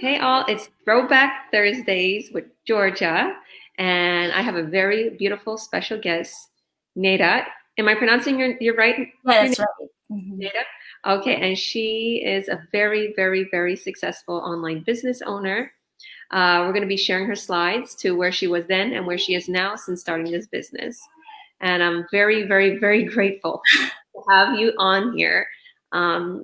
Hey all, it's Throwback Thursdays with Georgia, and I have a very beautiful special guest, Neda. Am I pronouncing your right Yeah, your name, that's right. Mhm. Neda? Okay, and she is a very, very, very successful online business owner. We're going to be sharing her slides to where she was then and where she is now since starting this business. And I'm very, very, very grateful to have you on here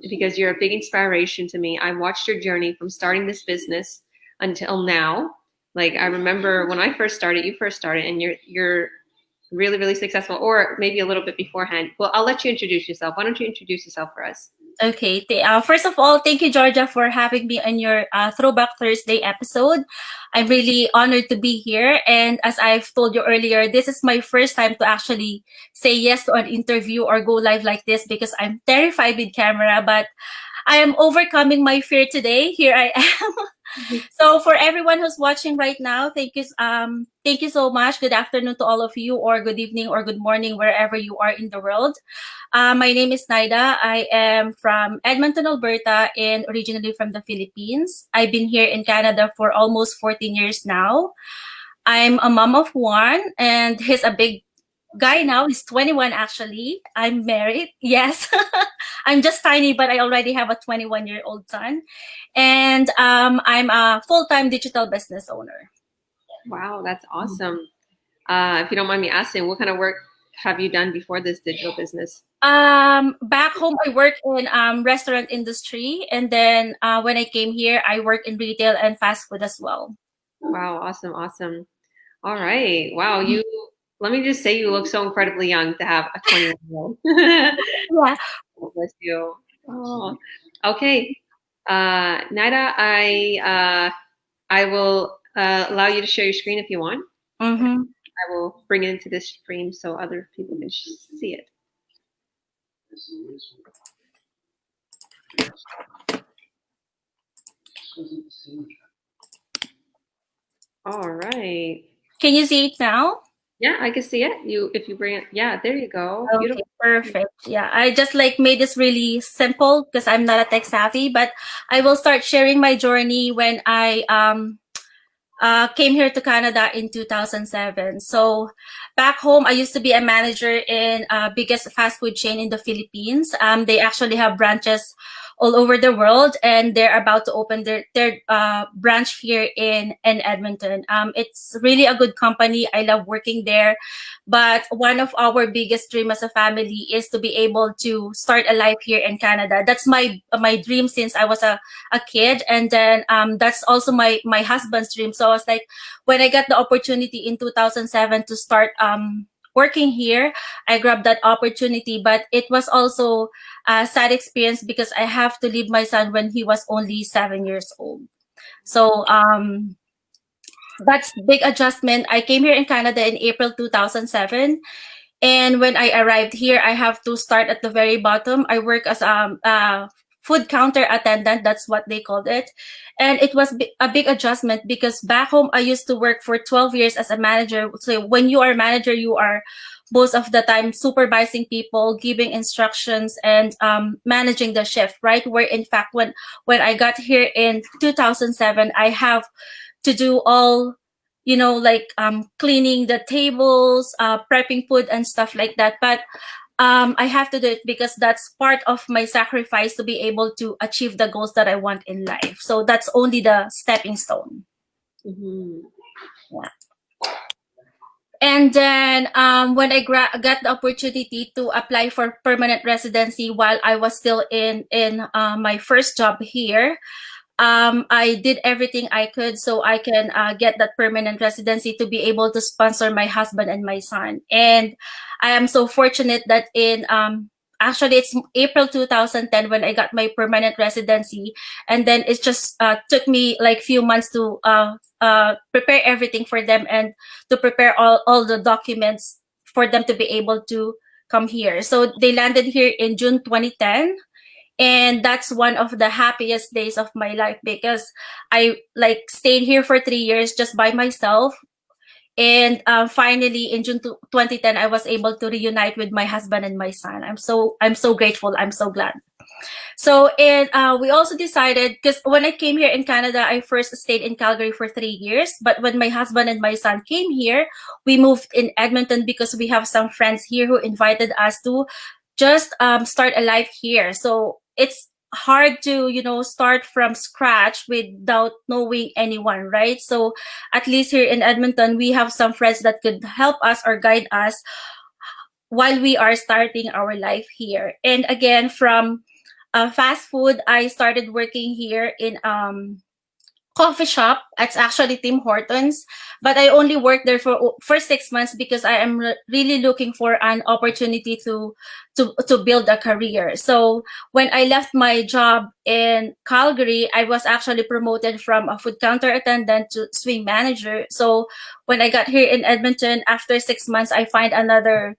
because you're a big inspiration to me. I watched your journey from starting this business until now. Like I remember when I first started, you first started, and you're really, really successful, or maybe a little bit beforehand. Well, I'll let you introduce yourself. Why don't you introduce yourself for us? Okay. First of all, thank you, Georgia, for having me on your Throwback Thursday episode. I'm really honored to be here. And as I've told you earlier, this is my first time to actually say yes to an interview or go live like this because I'm terrified with camera, but I am overcoming my fear today. Here I am. So for everyone who's watching right now, thank you so much. Good afternoon to all of you, or good evening, or good morning, wherever you are in the world. My name is Naida. I am from Edmonton, Alberta, and originally from the Philippines. I've been here in Canada for almost 14 years now. I'm a mom of one, and he's a big guy now. He's 21 actually. I'm married. Yes. I'm just tiny, but I already have a 21-year-old son. And I'm a full-time digital business owner. Wow, that's awesome. If you don't mind me asking, what kind of work have you done before this digital business? Back home, I work in restaurant industry. And then when I came here, I work in retail and fast food as well. Wow, awesome, awesome. All right. Wow, you let me just say you look so incredibly young to have a 21-year-old. Yeah. Bless you. Oh, okay. Nida, I will allow you to share your screen if you want. Mm-hmm. I will bring it into this stream so other people can see it. All right. Can you see it now? Yeah, I can see it. If you bring it, yeah, there you go. Okay, Beautiful. perfect. Yeah, I just like made this really simple because I'm not a tech savvy, but I will start sharing my journey when I came here to Canada in 2007. So back home, I used to be a manager in biggest fast food chain in the Philippines. They actually have branches all over the world, and they're about to open their branch here in Edmonton. It's really a good company. I love working there. But one of our biggest dream as a family is to be able to start a life here in Canada. That's my dream since I was a kid, and then that's also my husband's dream. So I was like, when I got the opportunity in 2007 to start working here, I grabbed that opportunity. But it was also a sad experience because I have to leave my son when he was only 7 years old. So that's big adjustment. I came here in Canada in April 2007. And when I arrived here, I have to start at the very bottom. I work as a food counter attendant. That's what they called it. And it was a big adjustment because back home, I used to work for 12 years as a manager. So when you are a manager, you are most of the time supervising people, giving instructions, and managing the shift, right? Where in fact, when I got here in 2007, I have to do all like cleaning the tables, prepping food and stuff like that. But I have to do it because that's part of my sacrifice to be able to achieve the goals that I want in life. So that's only the stepping stone. Mm-hmm. Yeah. And then when I got the opportunity to apply for permanent residency while I was still in my first job here, I did everything I could so I can get that permanent residency to be able to sponsor my husband and my son. And I am so fortunate that in actually it's April 2010 when I got my permanent residency, and then it just took me like few months to prepare everything for them and to prepare all the documents for them to be able to come here. So they landed here in June 2010, and that's one of the happiest days of my life because I like stayed here for 3 years just by myself. And finally, in June 2010, I was able to reunite with my husband and my son. I'm so grateful. I'm so glad. So, and we also decided, because when I came here in Canada, I first stayed in Calgary for 3 years. But when my husband and my son came here, we moved in Edmonton because we have some friends here who invited us to just start a life here. So it's hard to, start from scratch without knowing anyone, right? So at least here in Edmonton, we have some friends that could help us or guide us while we are starting our life here. And again, from fast food, I started working here in coffee shop. It's actually Tim Hortons, but I only worked there for 6 months because I am really looking for an opportunity to build a career. So when I left my job in Calgary, I was actually promoted from a food counter attendant to swing manager. So when I got here in Edmonton, after 6 months, I find another.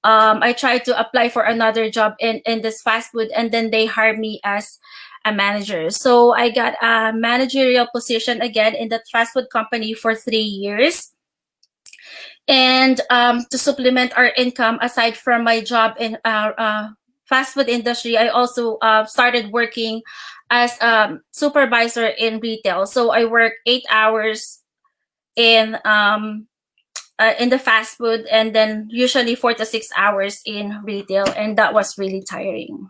I tried to apply for another job in this fast food, and then they hired me as a manager. So I got a managerial position again in that fast food company for 3 years. And to supplement our income, aside from my job in fast food industry, I also started working as a supervisor in retail. So I work 8 hours in the fast food, and then usually 4 to 6 hours in retail, and that was really tiring.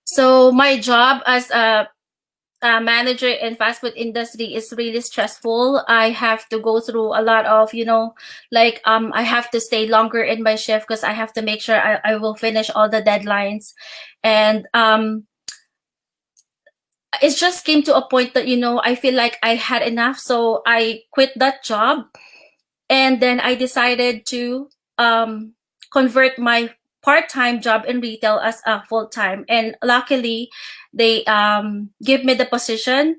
So my job as a manager in fast food industry is really stressful. I have to go through a lot of, I have to stay longer in my shift because I have to make sure I will finish all the deadlines. And it just came to a point that, I feel like I had enough. So I quit that job. And then I decided to convert my part-time job in retail as a full-time. And luckily, they give me the position.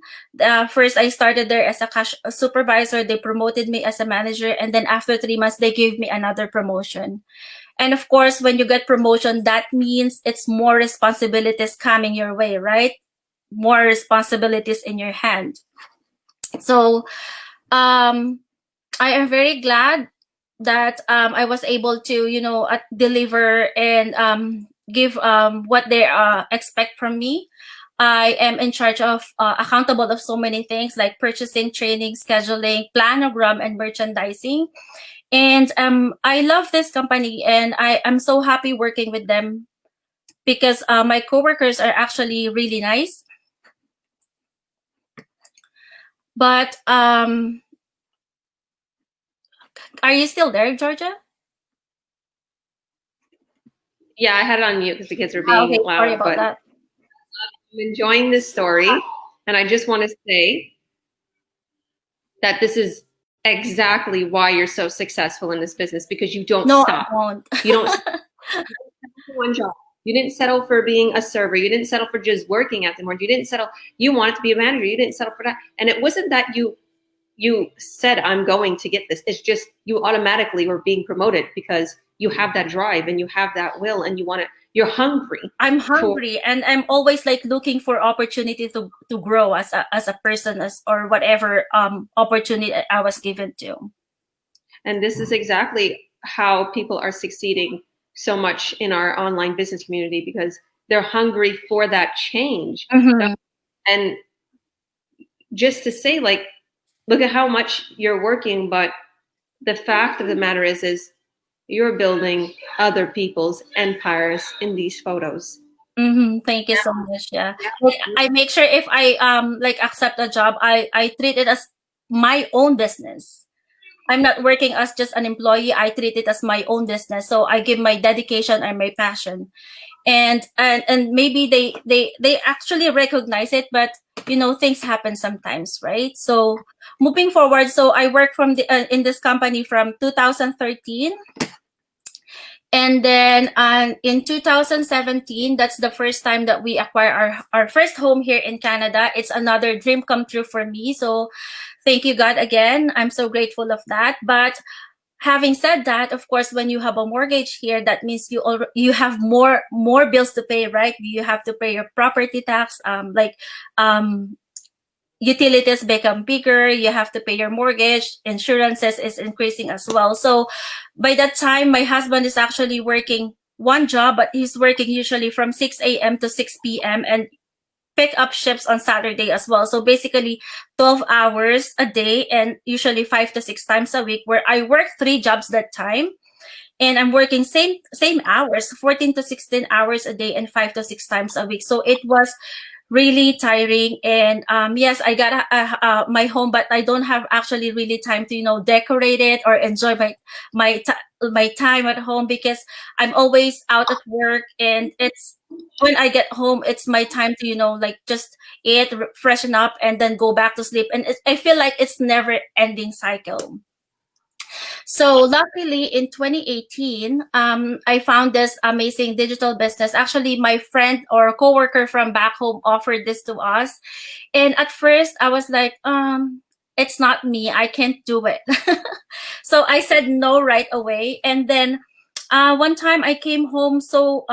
First, I started there as a cash supervisor. They promoted me as a manager. And then after 3 months, they gave me another promotion. And of course, when you get promotion, that means it's more responsibilities coming your way, right? More responsibilities in your hand. So, I am very glad that I was able to, deliver and give what they expect from me. I am in charge of accountable of so many things like purchasing, training, scheduling, planogram, and merchandising. And I love this company, and I am so happy working with them because my coworkers are actually really nice. But are you still there, Georgia? Yeah, I had it on mute because the kids were being okay, loud. sorry about that. I'm enjoying this story, and I just want to say that this is exactly why you're so successful in this business, because you don't stop. I won't. You don't one job. You didn't settle for being a server. You didn't settle for just working at the morning. You didn't settle. You wanted to be a manager. You didn't settle for that. And it wasn't that you said, I'm going to get this. It's just you automatically were being promoted because you have that drive and you have that will and you want to, you're hungry. I'm hungry and I'm always like looking for opportunity to grow as a person or whatever opportunity I was given to. And this is exactly how people are succeeding so much in our online business community, because they're hungry for that change. Mm-hmm. And just to say, like, look at how much you're working, but the fact of the matter is you're building other people's empires in these photos. Mm-hmm. Thank you so much. Yeah. Like, I make sure if I accept a job, I treat it as my own business. I'm not working as just an employee. I treat it as my own business. So I give my dedication and my passion. And maybe they actually recognize it, but things happen sometimes, right? So moving forward, so I work from in this company from 2013. And then in 2017, that's the first time that we acquire our first home here in Canada. It's another dream come true for me. So thank you, God, again. I'm so grateful of that. But having said that, of course, when you have a mortgage here, that means you have more bills to pay, right? You have to pay your property tax, utilities become bigger, you have to pay your mortgage, insurances is increasing as well. So by that time, my husband is actually working one job, but he's working usually from 6 a.m. to 6 p.m. and pick up shifts on Saturday as well. So basically 12 hours a day and usually 5 to 6 times a week, where I work 3 jobs that time. And I'm working same hours, 14 to 16 hours a day and 5 to 6 times a week. So it was really tiring. And yes, I got my home, but I don't have actually really time to decorate it or enjoy my time at home, because I'm always out at work, and it's when I get home, it's my time to like just eat, freshen up, and then go back to sleep. And I feel like it's never ending cycle. So luckily in 2018, I found this amazing digital business. Actually, my friend or coworker from back home offered this to us. And at first I was like, it's not me. I can't do it. So I said no right away. And then one time I came home so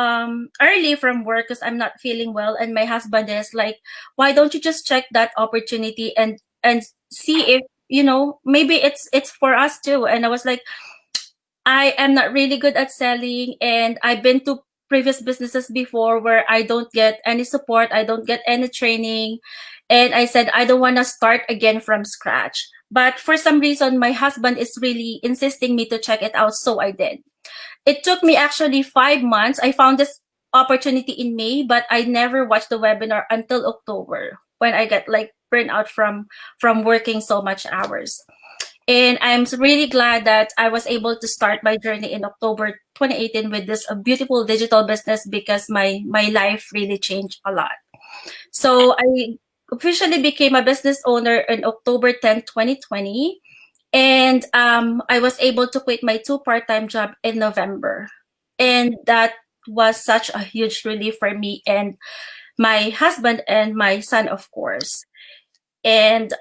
early from work because I'm not feeling well. And my husband is like, why don't you just check that opportunity and see if maybe it's for us too. And I was like, I am not really good at selling, and I've been to previous businesses before where I don't get any support, I don't get any training, and I said I don't want to start again from scratch. But for some reason my husband is really insisting me to check it out, so I did. It took me actually 5 months. I found this opportunity in May, but I never watched the webinar until October, when I got like burnt out from working so much hours. And I'm really glad that I was able to start my journey in October 2018 with this beautiful digital business, because my life really changed a lot. So I officially became a business owner in October 10th, 2020. And I was able to quit my 2 part-time job in November. And that was such a huge relief for me and my husband and my son, of course. And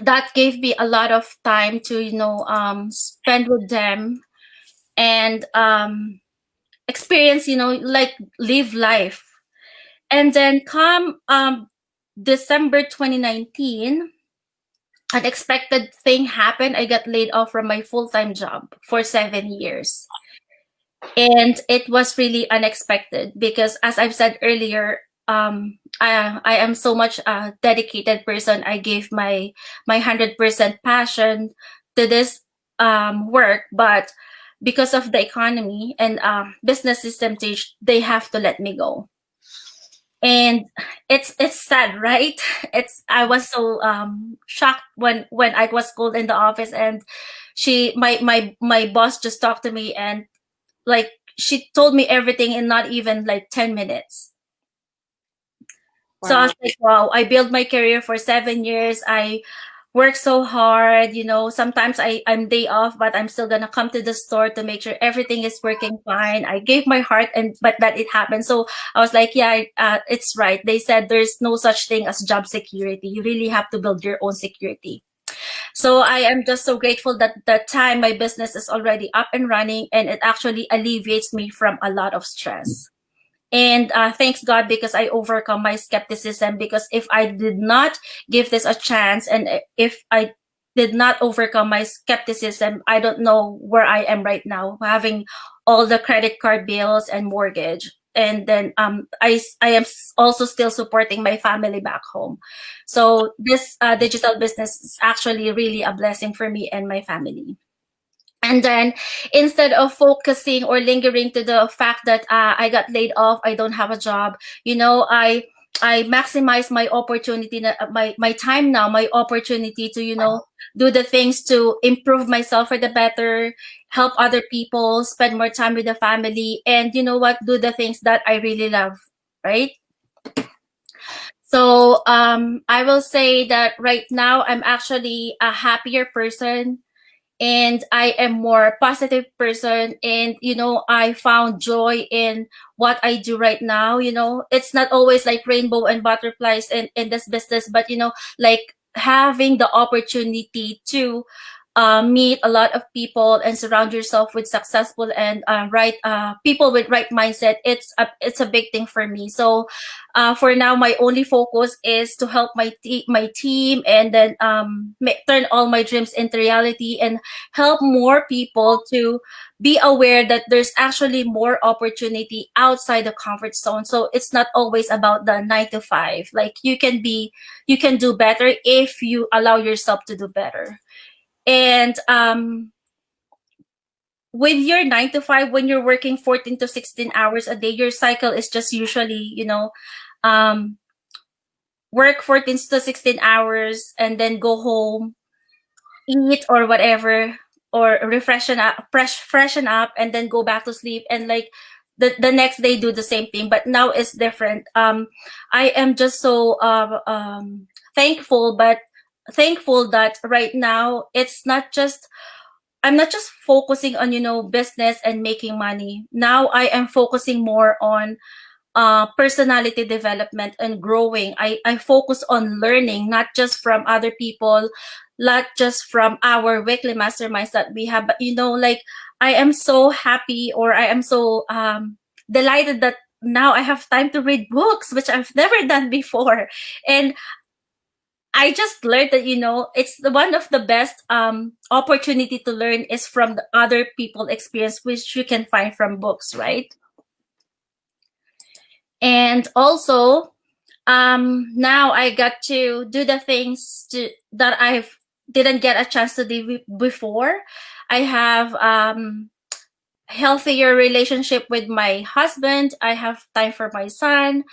that gave me a lot of time to spend with them and experience, like live life. And then come December 2019, unexpected thing happened. I got laid off from my full-time job for 7 years. And it was really unexpected because, as I've said earlier, I am so much a dedicated person. I gave my 100% passion to this work, but because of the economy and business system change, they have to let me go. And it's sad, right? I was so shocked when I was called in the office, and my boss just talked to me, and like she told me everything in not even like 10 minutes. Wow. So I was like, wow, I built my career for 7 years. I work so hard, sometimes I'm day off, but I'm still gonna come to the store to make sure everything is working fine. I gave my heart, but that it happened. So I was like, yeah, it's right. They said there's no such thing as job security. You really have to build your own security. So I am just so grateful that that time my business is already up and running, and it actually alleviates me from a lot of stress. And thanks God, because I overcome my skepticism, because if I did not give this a chance, and if I did not overcome my skepticism, I don't know where I am right now, having all the credit card bills and mortgage. And then I am also still supporting my family back home. So this digital business is actually really a blessing for me and my family. And then instead of focusing or lingering to the fact that I got laid off, I don't have a job, I maximize my opportunity, my time now, my opportunity to, do the things to improve myself for the better, help other people, spend more time with the family, and do the things that I really love, right? So I will say that right now I'm actually a happier person, and I am more positive person, and I found joy in what I do right now. It's not always like rainbow and butterflies in this business, but like having the opportunity to meet a lot of people and surround yourself with successful and right people with right mindset, it's a big thing for me. So for now, my only focus is to help my team, and then turn all my dreams into reality, and help more people to be aware that there's actually more opportunity outside the comfort zone. So it's not always about the 9 to 5. Like you can do better if you allow yourself to do better. And with your 9 to 5, when you're working 14 to 16 hours a day, your cycle is just usually, um, work 14 to 16 hours and then go home, eat or whatever, or freshen up, and then go back to sleep. And like the next day do the same thing. But now it's different. I am just so thankful, that right now I'm not just focusing on business and making money. Now I am focusing more on personality development and growing. I focus on learning, not just from other people, not just from our weekly masterminds that we have, but like I am so happy, or I am so delighted that now I have time to read books, which I've never done before. And I just learned that it's one of the best opportunity to learn is from the other people experience, which you can find from books, right? And also, now I got to do the things that I didn't get a chance to do before. I have healthier relationship with my husband. I have time for my son.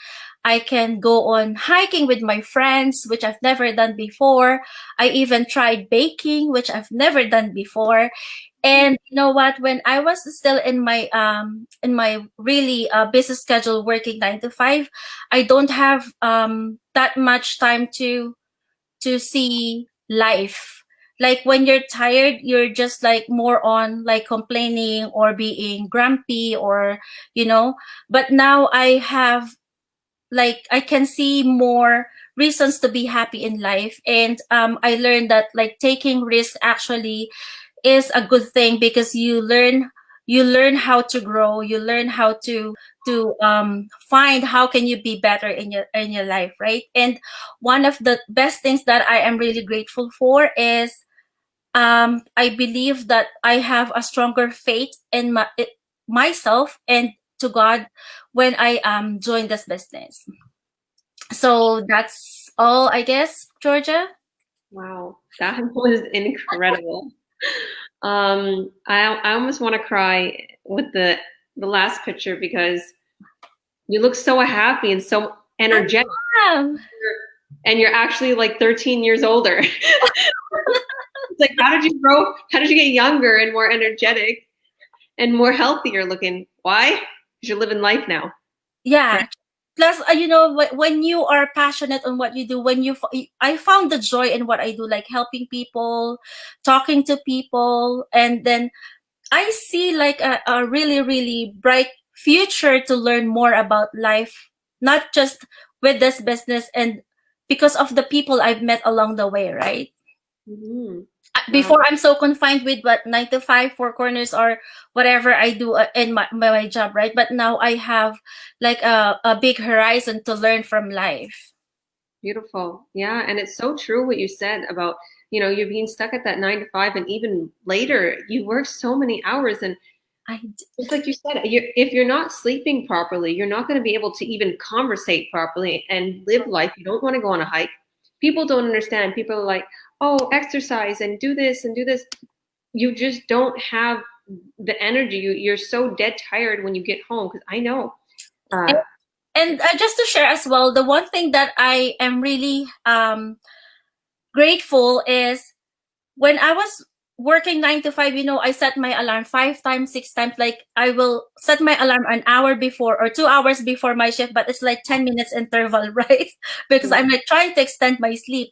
I can go on hiking with my friends, which I've never done before. I even tried baking, which I've never done before. And you know what? When I was still in my really busy schedule, working 9 to 5, I don't have that much time to see life. Like when you're tired, you're just like more on like complaining or being grumpy, or But now I have, like, I can see more reasons to be happy in life. And I learned that like taking risks actually is a good thing, because you learn how to grow, you learn how to find how can you be better in your life, right? And one of the best things that I am really grateful for is I believe that I have a stronger faith in myself and to God when I joined this business. So that's all, I guess, Georgia. Wow, that was incredible. I almost want to cry with the last picture, because you look so happy and so energetic, Yeah. and you're actually like 13 years older. It's like, how did you grow? How did you get younger and more energetic and more healthier looking? Why? Because you're living life now. Yeah. Right. Plus, when you are passionate on what you do, I found the joy in what I do, like helping people, talking to people, and then I see like a really, really bright future to learn more about life, not just with this business, and because of the people I've met along the way, right? Mm-hmm. Before, I'm so confined with what 9 to 5, four corners, or whatever I do in my job, right? But now I have like a big horizon to learn from life. Beautiful. Yeah. And it's so true what you said about, you're being stuck at that 9 to 5, and even later, you work so many hours. And just like you said, if you're not sleeping properly, you're not going to be able to even conversate properly and live life. You don't want to go on a hike. People don't understand. People are like, oh, exercise and do this and do this. You just don't have the energy. You're so dead tired when you get home. Because I know. And just to share as well, the one thing that I am really grateful is when I was working 9 to 5, I set my alarm 5 times, 6 times. Like I will set my alarm an hour before or 2 hours before my shift, but it's like 10 minutes interval, right? Because I'm like trying to extend my sleep.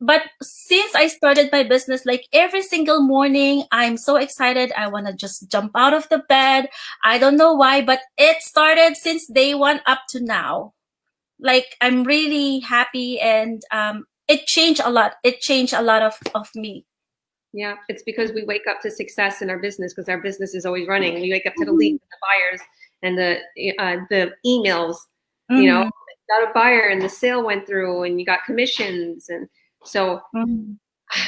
But since I started my business, like every single morning, I'm so excited. I want to just jump out of the bed. I don't know why, but it started since day one up to now. Like I'm really happy, and it changed a lot. It changed a lot of me. Yeah, it's because we wake up to success in our business because our business is always running. We wake up to the leads, and the buyers, and the emails. You know, Mm-hmm. got a buyer, and the sale went through, and you got commissions, and so Mm-hmm.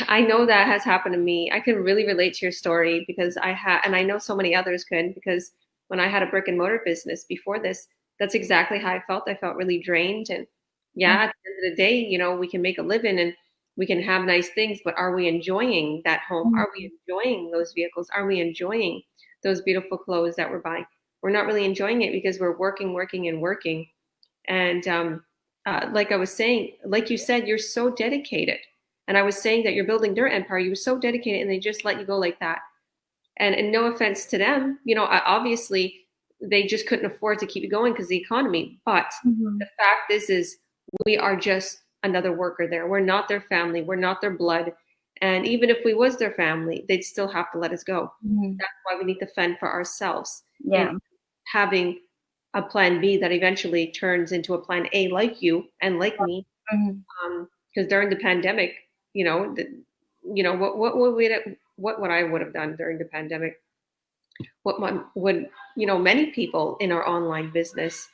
I know that has happened to me. I can really relate to your story because I had, and I know so many others could, because when I had a brick and mortar business before this, that's exactly how I felt. I felt really drained. And yeah, at the end of the day, you know, we can make a living and we can have nice things, but are we enjoying that home? Are we enjoying those vehicles? Are we enjoying those beautiful clothes that we're buying? We're not really enjoying it because we're working, working, and working. And like I was saying, like you said, you're so dedicated. And I was saying that you're building their empire. You were so dedicated, and they just let you go like that. And no offense to them, you know, obviously they just couldn't afford to keep it going because the economy. But Mm-hmm. the fact is we are just another worker there. We're not their family. We're not their blood. And even if we was their family, they'd still have to let us go. Mm-hmm. That's why we need to fend for ourselves. And Yeah. having a plan B that eventually turns into a plan A, like you and like me. Mm-hmm. Because during the pandemic, you know, what I would have done during the pandemic, would many people in our online business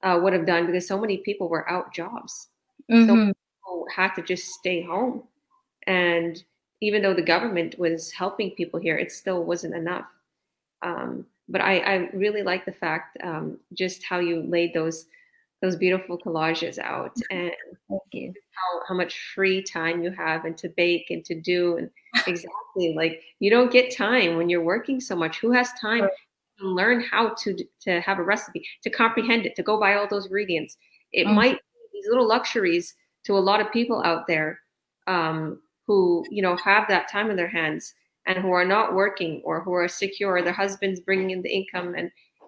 would have done, because so many people were out jobs, so many Mm-hmm. people had to just stay home, and even though the government was helping people here, it still wasn't enough. But I really like the fact, just how you laid those beautiful collages out, and Thank you. how much free time you have, and to bake and to do, and exactly, like, you don't get time when you're working so much. Who has time to learn how to have a recipe, to comprehend it, to go buy all those ingredients? It Mm-hmm. might be these little luxuries to a lot of people out there, who have that time in their hands, and who are not working, or who are secure, their husband's bringing in the income,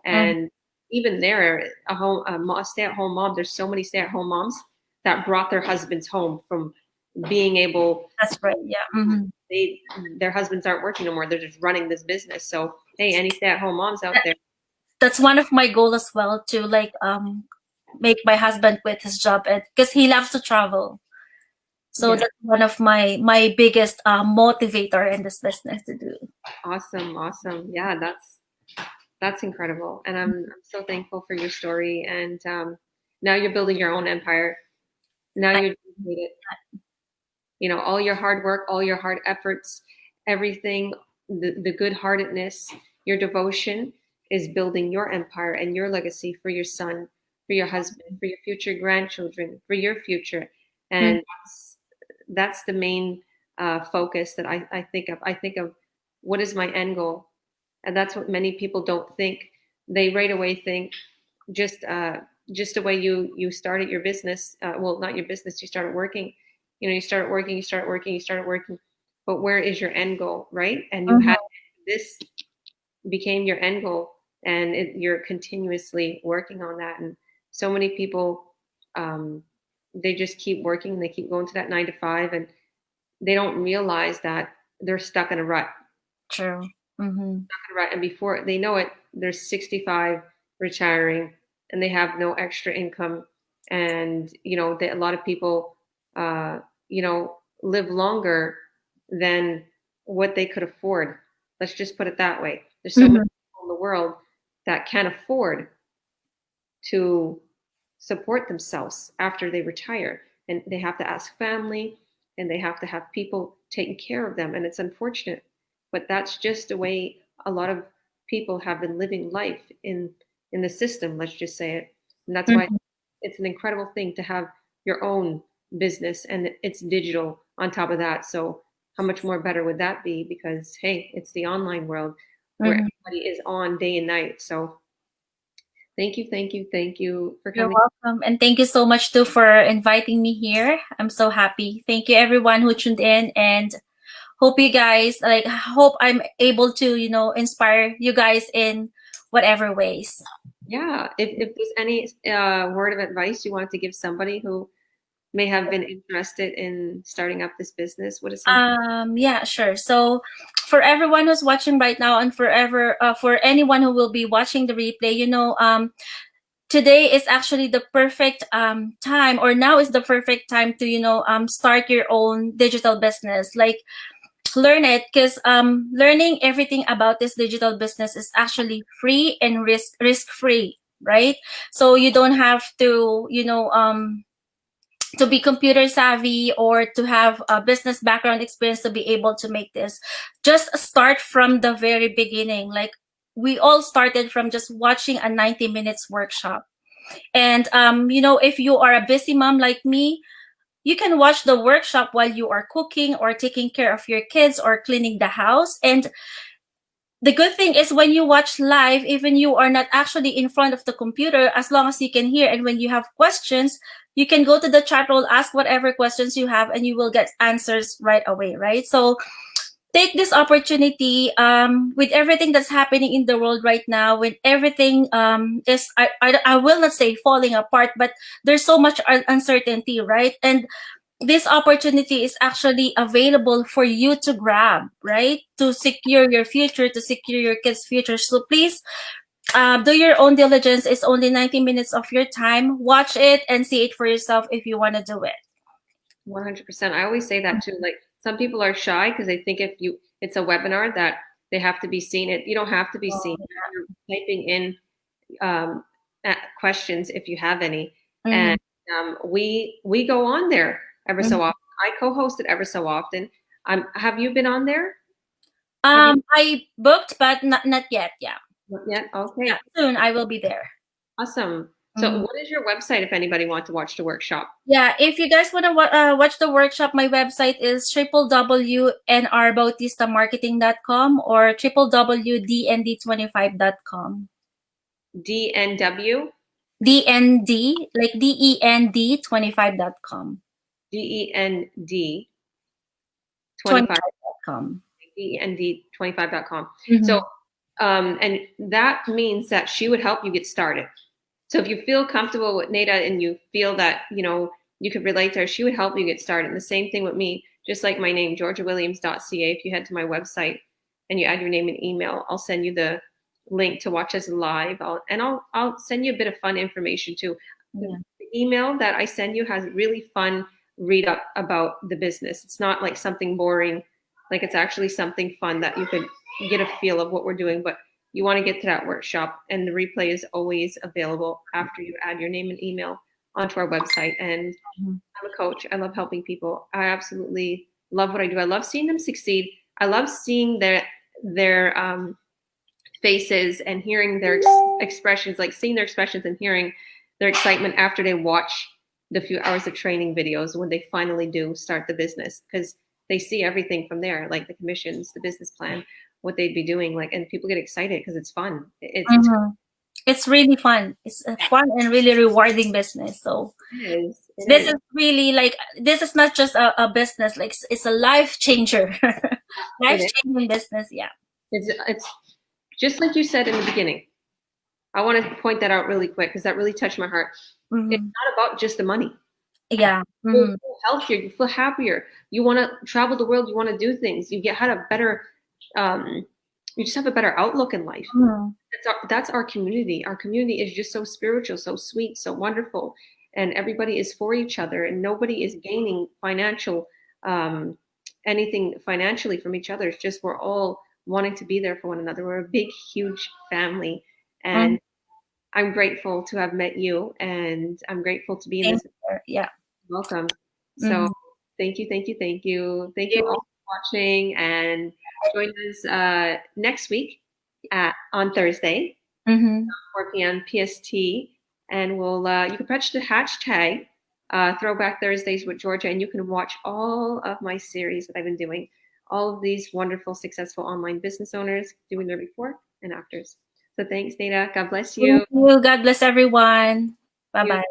and even there, a stay-at-home mom. There's so many stay-at-home moms that brought their husbands home from being able. That's right. Yeah. Mm-hmm. They their husbands aren't working no more. They're just running this business. So hey, any stay-at-home moms out there? That's one of my goal as well, to like make my husband quit his job, because he loves to travel. So Yeah, that's one of my biggest motivator in this business to do. awesome. Yeah, that's incredible, and I'm so thankful for your story. And now you're building your own empire. Now I, you're dedicated. All your hard work, all your hard efforts, everything, the good heartedness, your devotion is building your empire and your legacy for your son, for your husband, for your future grandchildren, for your future. mm, And that's the main focus that I think of. I think of, what is my end goal? And that's what many people don't think. They right away think, just the way you started your business. Well, not your business. You started working. You started working. You started working. You started working. But where is your end goal, right? And you mhm, had this became your end goal, and you're continuously working on that. And so many people, they just keep working. They keep going to that 9 to 5, and they don't realize that they're stuck in a rut. true. Mm-hmm. And before they know it, they're 65, retiring, and they have no extra income. And a lot of people, uh, live longer than what they could afford. Let's just put it that way. There's so many Mm-hmm. people in the world that can't afford to support themselves after they retire, and they have to ask family, and they have to have people taking care of them, and it's unfortunate, but that's just the way a lot of people have been living life in the system, let's just say it. And that's why Mm-hmm. it's an incredible thing to have your own business, and it's digital on top of that. So how much more better would that be? Because hey, it's the online world where Mm-hmm. everybody is on day and night. So thank you for You're coming. welcome. And thank you so much too for inviting me here. I'm so happy. Thank you everyone who tuned in, and hope you guys hope I'm able to, inspire you guys in whatever ways. Yeah, if there's any word of advice you want to give somebody who may have been interested in starting up this business, what is something? Yeah, sure. So for everyone who's watching right now, and for anyone who will be watching the replay, today is actually the perfect time, or now is the perfect time to start your own digital business. Like, learn it, because learning everything about this digital business is actually free and risk free, right? So you don't have to, to be computer savvy or to have a business background experience to be able to make this. Just start from the very beginning. Like, we all started from just watching a 90 minutes workshop. And if you are a busy mom like me, you can watch the workshop while you are cooking or taking care of your kids or cleaning the house. And the good thing is, when you watch live, even you are not actually in front of the computer, as long as you can hear, and when you have questions, you can go to the chat roll, ask whatever questions you have, and you will get answers right away, right? So take this opportunity, with everything that's happening in the world right now, when everything is, I will not say falling apart, but there's so much uncertainty, right? And this opportunity is actually available for you to grab, right? To secure your future, to secure your kids' future. So please, do your own diligence. It's only 90 minutes of your time. Watch it and see it for yourself if you want to do it. 100%. I always say that too. Like, some people are shy because they think it's a webinar that they have to be seen. You don't have to be seen. You're typing in questions if you have any. And we go on there every so often. I co-host it ever so often. Have you been on there? I booked, but not yet. Yeah. Not yet? Okay. Yeah, soon I will be there. Awesome. So what is your website if anybody wants to watch the workshop? Yeah, if you guys want to watch the workshop, my website is www.nrbautistamarketing.com or www.dnd25.com. DNW? DND, like DEND25.com. DEND 25.com. DEND25.com. So, and that means that she would help you get started. So if you feel comfortable with Nada and you feel that, you could relate to her, she would help you get started. And the same thing with me, just like my name, georgiawilliams.ca. If you head to my website and you add your name and email, I'll send you the link to watch us live. I'll send you a bit of fun information too. Yeah. The email that I send you has really fun read up about the business. It's not like something boring. Like, it's actually something fun that you could get a feel of what we're doing. But you want to get to that workshop, and the replay is always available after you add your name and email onto our website. And I'm a coach. I love helping people. I absolutely love what I do. I love seeing them succeed. I love seeing their faces and hearing their expressions, like seeing their expressions and hearing their excitement after they watch the few hours of training videos when they finally do start the business, because they see everything from there, like the commissions, the business plan, what they'd be doing, like, and people get excited because it's fun. It's really fun. It's a fun and really rewarding business. So this is really like, this is not just a business, like it's a life changer, life-changing business. Yeah. It's just like you said in the beginning. I want to point that out really quick because that really touched my heart. It's not about just the money. Yeah. You feel healthier, you feel happier. You want to travel the world, you want to do things. You had a better you just have a better outlook in life. That's our community. Our community is just so spiritual, so sweet, so wonderful, and everybody is for each other, and nobody is gaining anything financially from each other. It's just we're all wanting to be there for one another. We're a big, huge family, and I'm grateful to have met you, and I'm grateful to be in this. Yeah. Welcome. So thank you all for watching, and join us next week on Thursday, 4 p.m. PST, and we'll you can touch the hashtag Throwback Thursdays with Georgia, and you can watch all of my series that I've been doing, all of these wonderful, successful online business owners doing their before and afters. So thanks, Nada. God bless you. God bless everyone. Bye-bye.